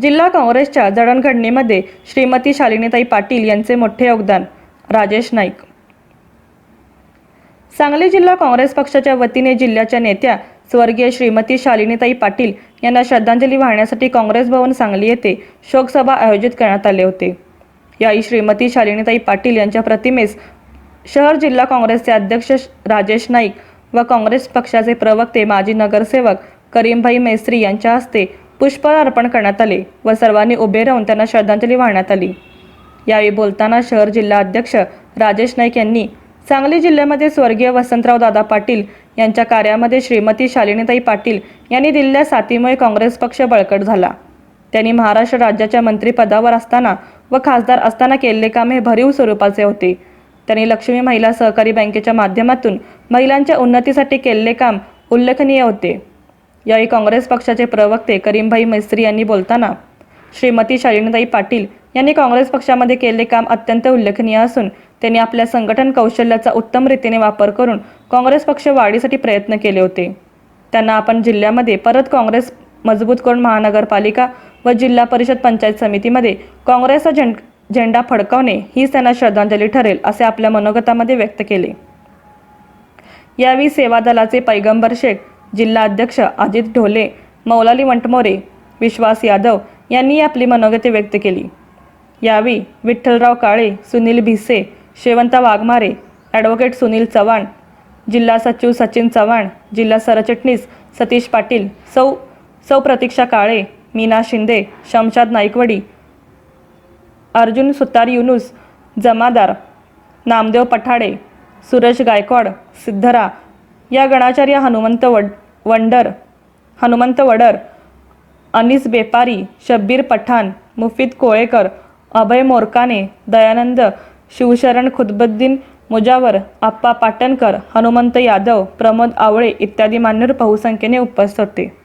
जिल्हा काँग्रेसच्या जडणघडणीमध्ये श्रीमती शालिनीताई पाटील यांचे मोठे योगदान. राजेश नाईक. सांगली जिल्हा काँग्रेस पक्षाच्या वतीने जिल्ह्याच्या नेत्या स्वर्गीय श्रीमती शालिनीताई पाटील यांना श्रद्धांजली वाहण्यासाठी काँग्रेस भवन सांगली येथे शोकसभा आयोजित करण्यात आले होते. यावेळी श्रीमती शालिनीताई पाटील यांच्या प्रतिमेस शहर जिल्हा काँग्रेसचे अध्यक्ष राजेश नाईक व काँग्रेस पक्षाचे प्रवक्ते माजी नगरसेवक करीमभाई मेस्त्री यांच्या हस्ते पुष्पहार अर्पण करण्यात आले व सर्वांनी उभे राहून त्यांना श्रद्धांजली वाहण्यात आली. यावेळी बोलताना शहर जिल्हा अध्यक्ष राजेश नाईक यांनी सांगली जिल्ह्यामध्ये स्वर्गीय वसंतराव दादा पाटील यांच्या कार्यामध्ये श्रीमती शालिनीताई पाटील यांनी दिलेल्या साथीमुळे काँग्रेस पक्ष बळकट झाला. त्यांनी महाराष्ट्र राज्याच्या मंत्रिपदावर असताना व खासदार असताना केलेले काम हे भरीव स्वरूपाचे होते. त्यांनी लक्ष्मी महिला सहकारी बँकेच्या माध्यमातून महिलांच्या उन्नतीसाठी केलेले काम उल्लेखनीय होते. यावेळी काँग्रेस पक्षाचे प्रवक्ते करीमभाई मेस्त्री यांनी बोलताना श्रीमती शालिनीताई पाटील यांनी काँग्रेस पक्षामध्ये केलेले काम अत्यंत उल्लेखनीय असून त्यांनी आपल्या संघटन कौशल्याचा उत्तम रीतीने वापर करून काँग्रेस पक्ष वाढीसाठी प्रयत्न केले होते. त्यांना आपण जिल्ह्यामध्ये परत काँग्रेस मजबूत करून महानगरपालिका व जिल्हा परिषद पंचायत समितीमध्ये काँग्रेसचा झेंडा फडकवणे हीच त्यांना श्रद्धांजली ठरेल असे आपल्या मनोगतामध्ये व्यक्त केले. यावेळी सेवा दलाचे पैगंबर शेख, जिल्हा अध्यक्ष अजित ढोले, मौलाली वंटमोरे, विश्वास यादव यांनी आपली मनोगते व्यक्त केली. यावेळी विठ्ठलराव काळे, सुनील भिसे, शेवंता वाघमारे, ॲडव्होकेट सुनील चव्हाण, जिल्हा सचिव सचिन चव्हाण, जिल्हा सरचिटणीस सतीश पाटील, सौ प्रतीक्षा काळे, मीना शिंदे, शमशाद नाईकवडी, अर्जुन सुतार, युनुस जमादार, नामदेव पठाडे, सुरेश गायकवाड, सिद्धरा या गणाचार्य, हनुमंत वडर, अनीस बेपारी, शब्बीर पठाण, मुफीद कोळेकर, अभय मोरकाने, दयानंद शिवशरण, खुतबुद्दीन मुजावर, आप्पा पाटणकर, हनुमंत यादव, प्रमोद आवळे इत्यादी मान्यवर बहुसंख्येने उपस्थित होते.